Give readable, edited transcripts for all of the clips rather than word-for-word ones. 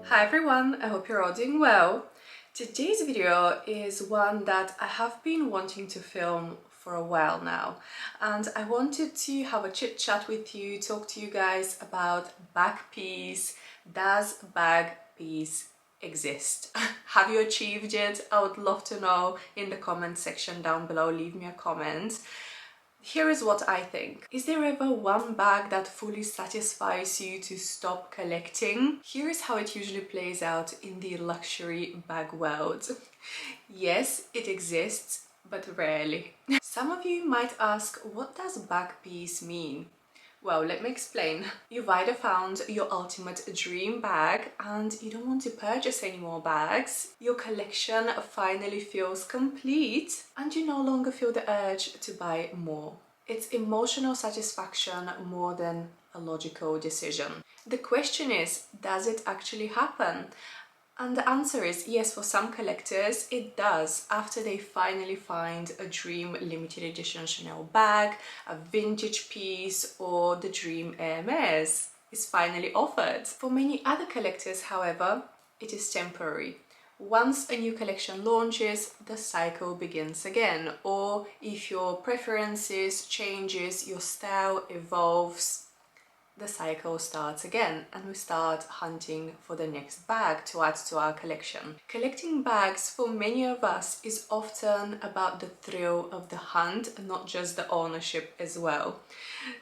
Hi everyone, I hope you're all doing well. Today's video is one that I have been wanting to film for a while now, and I wanted to have a chit chat with you, talk to you guys about bag peace. Does bag peace exist? Have you achieved it? I would love to know in the comment section down below. Leave me a comment. Here is what I think. Is there ever one bag that fully satisfies you to stop collecting? Here is how it usually plays out in the luxury bag world. Yes, it exists, but rarely. Some of you might ask, what does bag peace mean? Well, let me explain. You've either found your ultimate dream bag and you don't want to purchase any more bags. Your collection finally feels complete and you no longer feel the urge to buy more. It's emotional satisfaction more than a logical decision. The question is, does it actually happen? And the answer is yes, for some collectors it does, after they finally find a dream limited edition Chanel bag, a vintage piece, or the dream Hermes is finally offered. For many other collectors, however, it is temporary. Once a new collection launches, the cycle begins again. Or if your preferences changes, your style evolves, the cycle starts again and we start hunting for the next bag to add to our collection. Collecting bags for many of us is often about the thrill of the hunt, not just the ownership as well.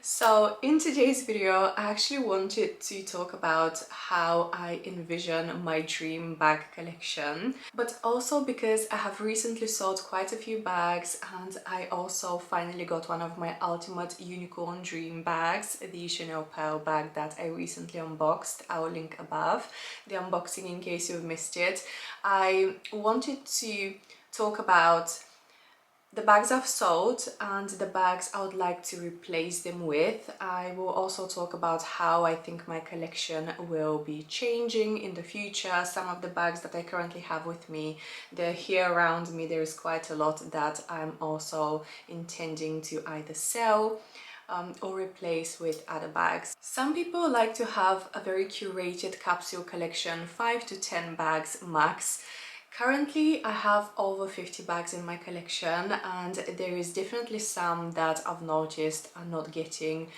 So in today's video, I actually wanted to talk about how I envision my dream bag collection, but also because I have recently sold quite a few bags and I also finally got one of my ultimate unicorn dream bags, the Chanel Pearl bag that I recently unboxed. I'll link above the unboxing in case you've missed it. I wanted to talk about the bags I've sold and the bags I would like to replace them with. I will also talk about how I think my collection will be changing in the future. Some of the bags that I currently have with me, they're here around me. There is quite a lot that I'm also intending to either sell or replace with other bags. Some people like to have a very curated capsule collection, 5 to 10 bags max. Currently, I have over 50 bags in my collection and there is definitely some that I've noticed are not getting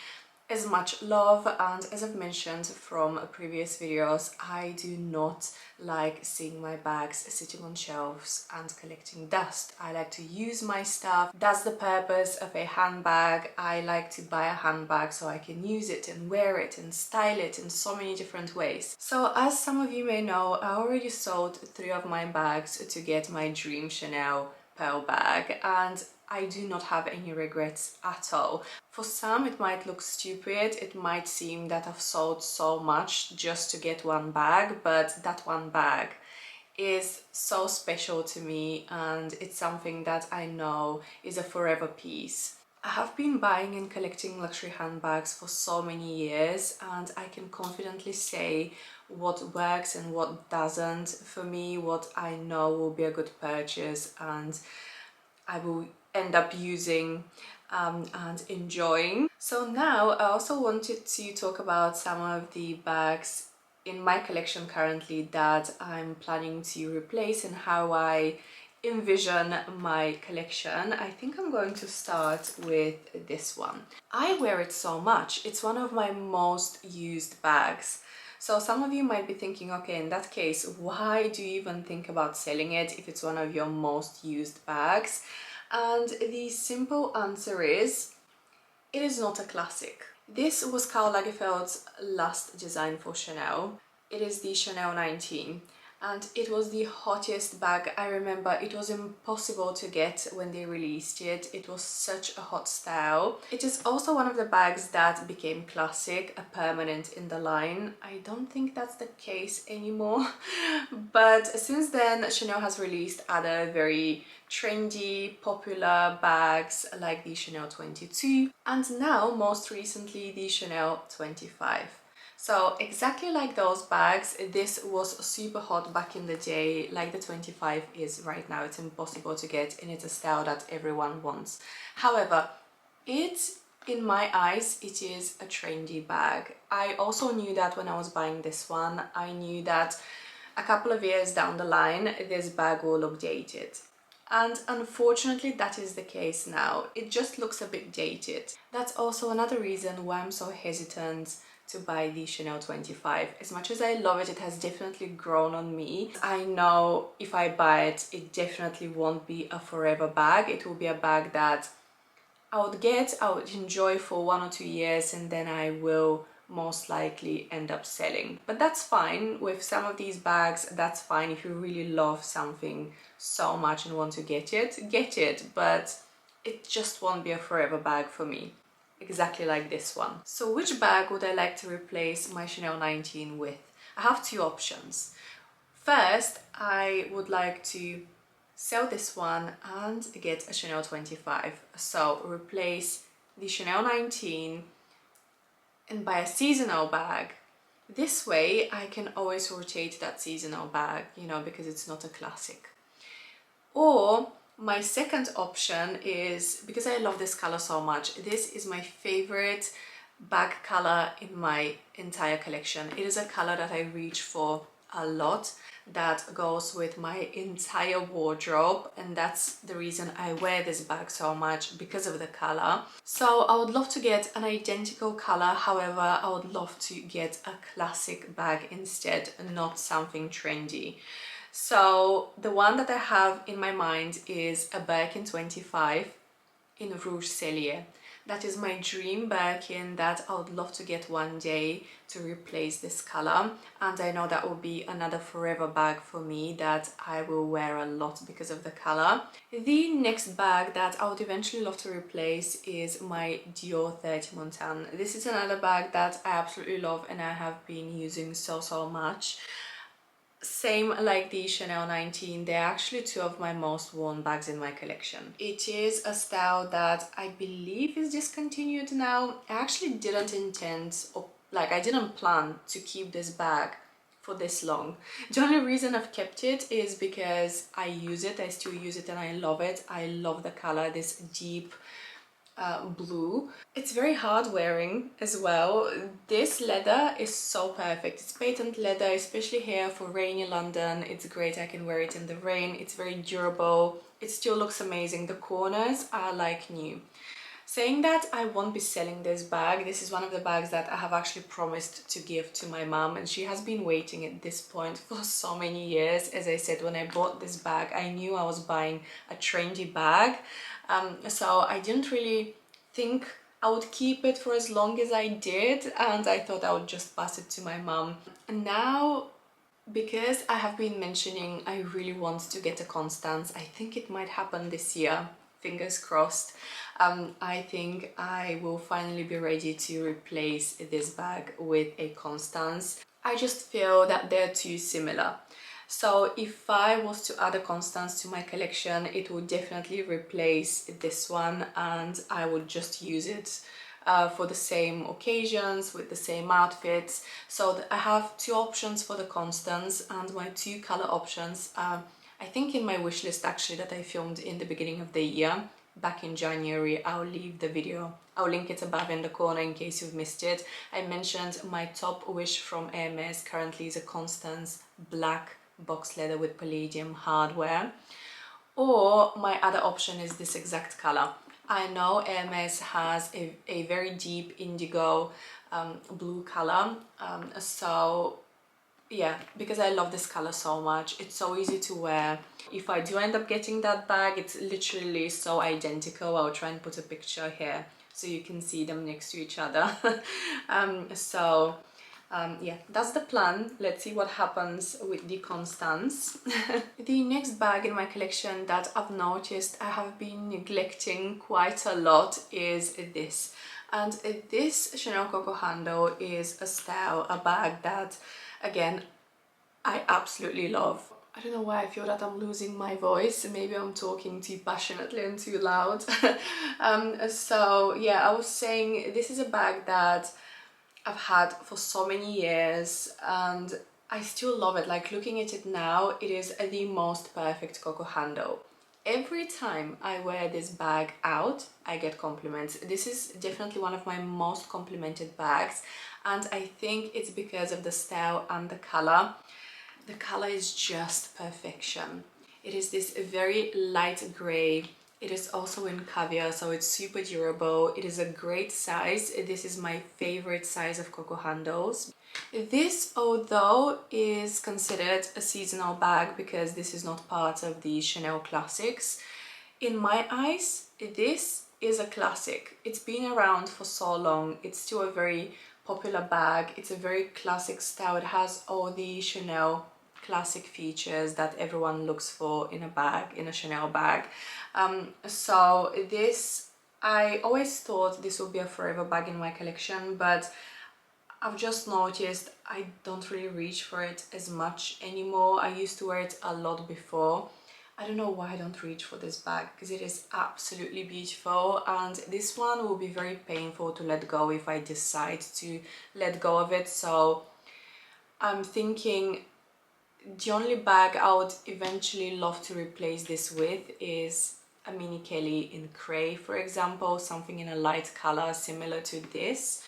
as much love, and as I've mentioned from previous videos, I do not like seeing my bags sitting on shelves and collecting dust. I like to use my stuff. That's the purpose of a handbag. I like to buy a handbag so I can use it and wear it and style it in so many different ways. So as some of you may know, I already sold 3 of my bags to get my dream Chanel Pearl bag, and I do not have any regrets at all. For some it might look stupid, it might seem that I've sold so much just to get one bag, but that one bag is so special to me and it's something that I know is a forever piece. I have been buying and collecting luxury handbags for so many years and I can confidently say what works and what doesn't. For me, what I know will be a good purchase and I will end up using and enjoying. So now I also wanted to talk about some of the bags in my collection currently that I'm planning to replace and how I envision my collection. I think I'm going to start with this one. I wear it so much. It's one of my most used bags. So some of you might be thinking, okay, in that case, why do you even think about selling it if it's one of your most used bags? And the simple answer is, it is not a classic. This was Karl Lagerfeld's last design for Chanel. It is the Chanel 19. And it was the hottest bag. I remember it was impossible to get when they released it. It was such a hot style. It is also one of the bags that became classic, a permanent in the line. I don't think that's the case anymore. But since then, Chanel has released other very trendy, popular bags like the Chanel 22 and now most recently the Chanel 25. So exactly like those bags, this was super hot back in the day, like the 25 is right now. It's impossible to get and it's a style that everyone wants. However, it In my eyes, it is a trendy bag. I also knew that when I was buying this one. I knew that a couple of years down the line, this bag will look dated. And unfortunately, that is the case now. It just looks a bit dated. That's also another reason why I'm so hesitant to buy the Chanel 25. As much as I love it, it has definitely grown on me. I know if I buy it, it definitely won't be a forever bag. It will be a bag that I would enjoy for 1 or 2 years, and then I will most likely end up selling. But that's fine. With some of these bags, that's fine. If you really love something so much and want to get it, but it just won't be a forever bag for me. Exactly like this one. So which bag would I like to replace my Chanel 19 with? I have two options. First, I would like to sell this one and get a Chanel 25. So replace the Chanel 19 and buy a seasonal bag. This way I can always rotate that seasonal bag, you know, because it's not a classic. Or my second option is, because I love this color so much, this is my favorite bag color in my entire collection. It is a color that I reach for a lot, that goes with my entire wardrobe, and that's the reason I wear this bag so much, because of the color. So I would love to get an identical color, however I would love to get a classic bag instead, not something trendy. So the one that I have in my mind is a Birkin 25 in Rouge Cellier. That is my dream Birkin that I would love to get one day to replace this color, and I know that will be another forever bag for me that I will wear a lot because of the color. The next bag that I would eventually love to replace is my Dior 30 Montane. This is another bag that I absolutely love and I have been using so much. Same like the Chanel 19, they're actually two of my most worn bags in my collection. It is a style that I believe is discontinued now. I actually didn't intend, or like I didn't plan to keep this bag for this long. The only reason I've kept it is because I use it, I still use it and I love it. I love the color, this deep blue. It's very hard wearing as well. This leather is so perfect. It's patent leather, especially here for rainy London. It's great. I can wear it in the rain. It's very durable. It still looks amazing. The corners are like new. Saying that, I won't be selling this bag. This is one of the bags that I have actually promised to give to my mom, and she has been waiting at this point for so many years. As I said, when I bought this bag, I knew I was buying a trendy bag. So I didn't really think I would keep it for as long as I did, and I thought I would just pass it to my mom. And now, because I have been mentioning I really want to get a Constance, I think it might happen this year, fingers crossed. I think I will finally be ready to replace this bag with a Constance. I just feel that they're too similar. So if I was to add a Constance to my collection, it would definitely replace this one, and I would just use it for the same occasions, with the same outfits. So I have two options for the Constance, and my two color options are, I think in my wish list actually that I filmed in the beginning of the year, back in January. I'll leave the video, I'll link it above in the corner in case you've missed it. I mentioned my top wish from Hermes currently is a Constance black box leather with palladium hardware, or my other option is this exact color. I know Hermes has a very deep indigo blue color, so yeah, because I love this color so much, it's so easy to wear. If I do end up getting that bag, it's literally so identical. I'll try and put a picture here so you can see them next to each other. Yeah, that's the plan. Let's see what happens with the Constance. The next bag in my collection that I've noticed I have been neglecting quite a lot is this. And this Chanel Coco handle is a style, a bag that, again, I absolutely love. I don't know why I feel that I'm losing my voice. Maybe I'm talking too passionately and too loud. So yeah, I was saying this is a bag that I've had for so many years and I still love it. Like, looking at it now, it is the most perfect Coco handle. every time I wear this bag out, I get compliments. This is definitely one of my most complimented bags, and I think it's because of the style and the color. The color is just perfection. It is this very light gray. It is also in caviar, so it's super durable. It is a great size. This is my favorite size of Coco handles. This, although, is considered a seasonal bag because this is not part of the Chanel classics, in my eyes, this is a classic. It's been around for so long. It's still a very popular bag. It's a very classic style. It has all the Chanel classic features that everyone looks for in a bag, in a Chanel bag. So this, I always thought this would be a forever bag in my collection, but I've just noticed I don't really reach for it as much anymore. I used to wear it a lot before. I don't know why I don't reach for this bag, because it is absolutely beautiful, and this one will be very painful to let go if I decide to let go of it. So I'm thinking the only bag I would eventually love to replace this with is a mini Kelly in grey, for example, something in a light color similar to this.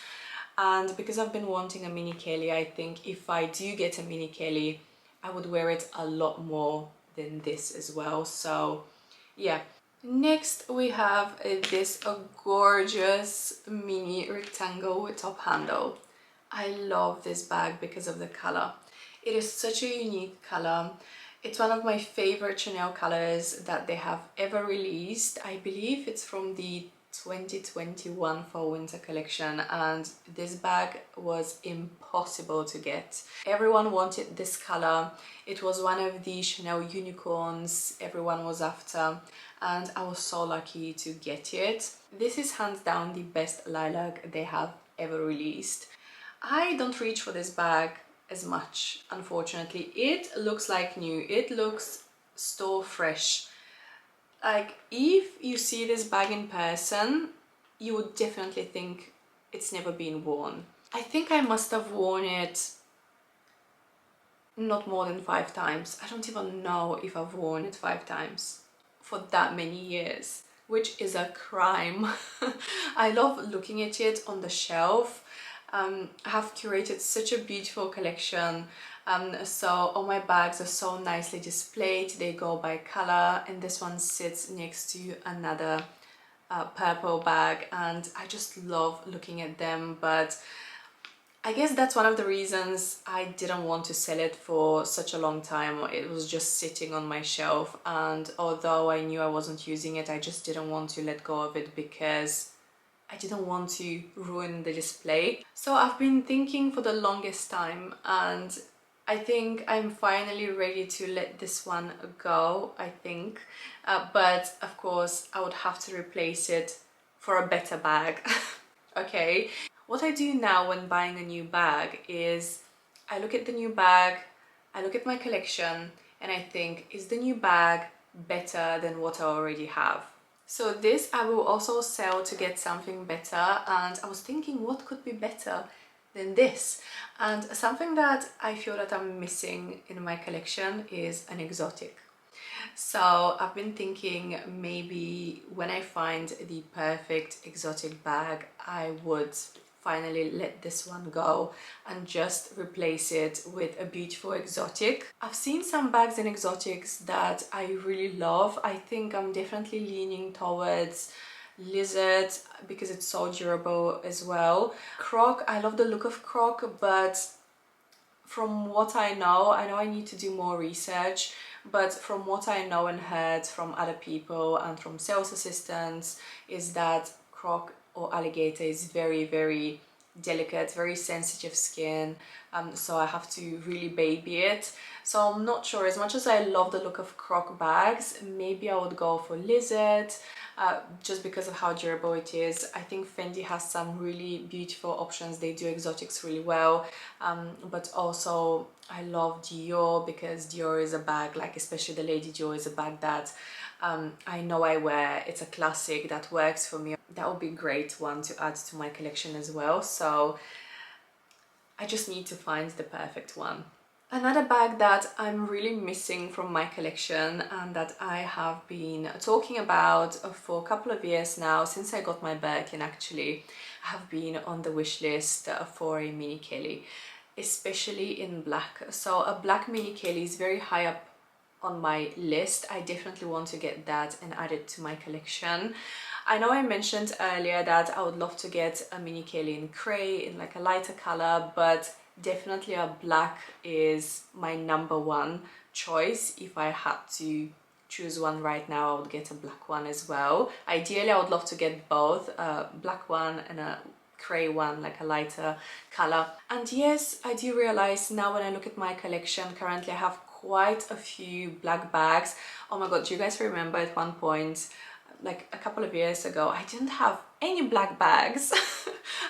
And because I've been wanting a mini Kelly, I think if I do get a mini Kelly, I would wear it a lot more than this as well. So yeah. Next we have this gorgeous mini rectangle with top handle. I love this bag because of the color. It is such a unique color. It's one of my favorite Chanel colors that they have ever released. I believe it's from the 2021 fall winter collection, and this bag was impossible to get. Everyone wanted this color. It was one of the Chanel unicorns everyone was after, and I was so lucky to get it. This is hands down the best lilac they have ever released. I don't reach for this bag as much, unfortunately. It looks like new. It looks store fresh. Like, if you see this bag in person, you would definitely think it's never been worn. I think I must have worn it not more than 5 times. I don't even know if I've worn it 5 times for that many years, which is a crime. I love looking at it on the shelf. I have curated such a beautiful collection, so all my bags are so nicely displayed. They go by color, and this one sits next to another purple bag, and I just love looking at them. But I guess that's one of the reasons I didn't want to sell it for such a long time. It was just sitting on my shelf, and although I knew I wasn't using it, I just didn't want to let go of it because I didn't want to ruin the display. So I've been thinking for the longest time, and I think I'm finally ready to let this one go, I think. But of course, I would have to replace it for a better bag. Okay. What I do now when buying a new bag is I look at the new bag, I look at my collection, and I think, is the new bag better than what I already have? So this I will also sell to get something better, and I was thinking what could be better than this, and something that I feel that I'm missing in my collection is an exotic. So I've been thinking maybe when I find the perfect exotic bag, I would finally let this one go and just replace it with a beautiful exotic. I've seen some bags in exotics that I really love. I think I'm definitely leaning towards lizard because it's so durable as well. Croc, I love the look of croc, but from what I know I need to do more research, but from what I know and heard from other people and from sales assistants is that croc or alligator is very, very delicate, very sensitive skin, so I have to really baby it. So I'm not sure, as much as I love the look of croc bags, maybe I would go for lizard, just because of how durable it is. I think Fendi has some really beautiful options. They do exotics really well, but also I love Dior because Dior is a bag, like especially the Lady Dior is a bag that I know I wear. It's a classic that works for me. That would be a great one to add to my collection as well. So I just need to find the perfect one. Another bag that I'm really missing from my collection and that I have been talking about for a couple of years now, since I got my Birkin actually, I have been on the wish list for a mini Kelly, especially in black. So a black mini Kelly is very high up on my list. I definitely want to get that and add it to my collection. I know I mentioned earlier that I would love to get a mini Kelly in grey, in like a lighter color, but definitely a black is my #1 choice. If I had to choose one right now, I would get a black one as well. Ideally, I would love to get both, a black one and a grey one, like a lighter color. And yes, I do realize now when I look at my collection, currently I have quite a few black bags. Oh my god, do you guys remember at one point, like a couple of years ago, I didn't have any black bags.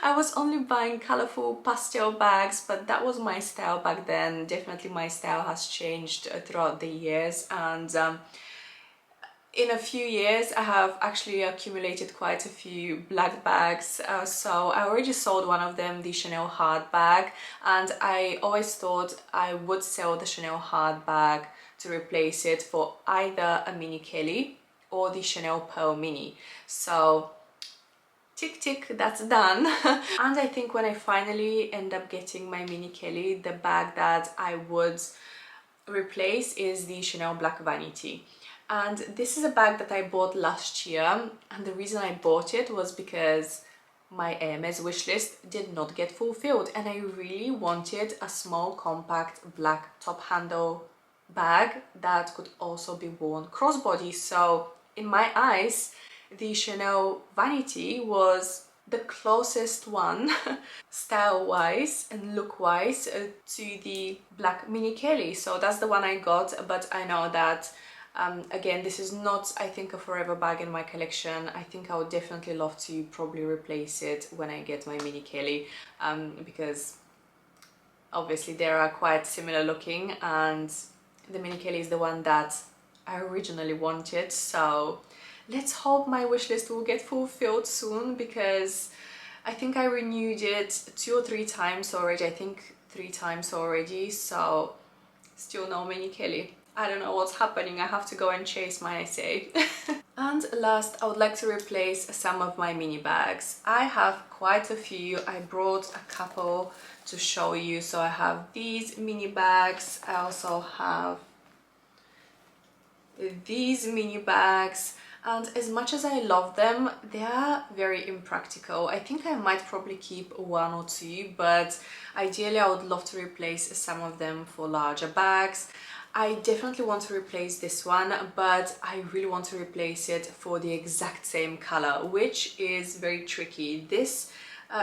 I was only buying colorful pastel bags, but that was my style back then. Definitely my style has changed throughout the years, and in a few years I have actually accumulated quite a few black bags. So I already sold one of them, the Chanel hard bag, and I always thought I would sell the Chanel hard bag to replace it for either a mini Kelly or the Chanel Pearl Mini. So tick tick, that's done. And I think when I finally end up getting my mini Kelly, the bag that I would replace is the Chanel Black Vanity. And this is a bag that I bought last year, and the reason I bought it was because my Hermes wishlist did not get fulfilled, and I really wanted a small compact black top handle bag that could also be worn crossbody. So in my eyes, the Chanel Vanity was the closest one style-wise and look-wise to the black mini Kelly. So that's the one I got, but I know that again, this is not, I think, a forever bag in my collection. I think I would definitely love to probably replace it when I get my mini Kelly, because obviously they are quite similar looking, and the mini Kelly is the one that I originally wanted. So let's hope my wish list will get fulfilled soon, because I think I renewed it 2 or 3 times already. I think 3 times already, so still no mini Kelly. I don't know what's happening. I have to go and chase my essay. And last, I would like to replace some of my mini bags. I have quite a few. I brought a couple to show you. So I have these mini bags. I also have these mini bags, and as much as I love them, they are very impractical. I think I might probably keep 1 or 2, but ideally I would love to replace some of them for larger bags. I definitely want to replace this one, but I really want to replace it for the exact same color, which is very tricky. This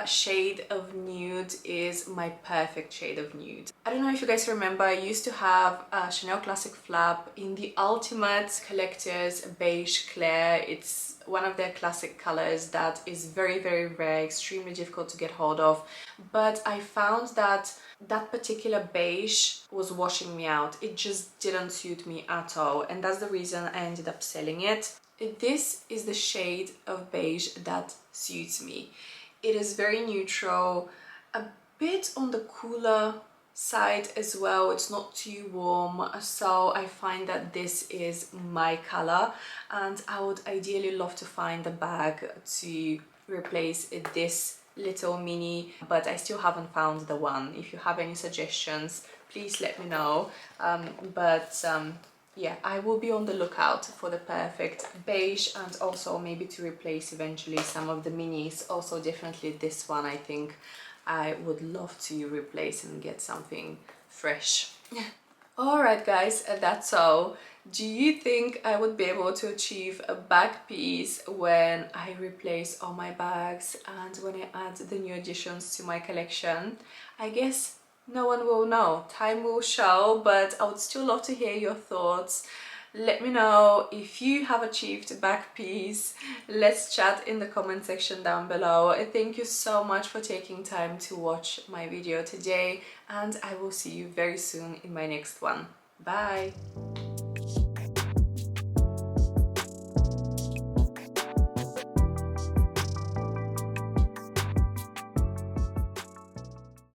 shade of nude is my perfect shade of nude. I don't know if you guys remember, I used to have a Chanel Classic Flap in the Ultimate Collector's Beige Clair. It's one of their classic colors that is very, very rare, extremely difficult to get hold of, but I found that that particular beige was washing me out. It just didn't suit me at all, and that's the reason I ended up selling it. This is the shade of beige that suits me. It is very neutral, a bit on the cooler side as well. It's not too warm, so I find that this is my color, and I would ideally love to find a bag to replace this little mini, but I still haven't found the one. If you have any suggestions, please let me know. Yeah, I will be on the lookout for the perfect beige, and also maybe to replace eventually some of the minis. Also definitely this one, I think I would love to replace and get something fresh. Alright guys, that's all. Do you think I would be able to achieve a bag piece when I replace all my bags and when I add the new additions to my collection? I guess no one will know. Time will show, but I would still love to hear your thoughts. Let me know if you have achieved a bag piece. Let's chat in the comment section down below. Thank you so much for taking time to watch my video today, and I will see you very soon in my next one. Bye!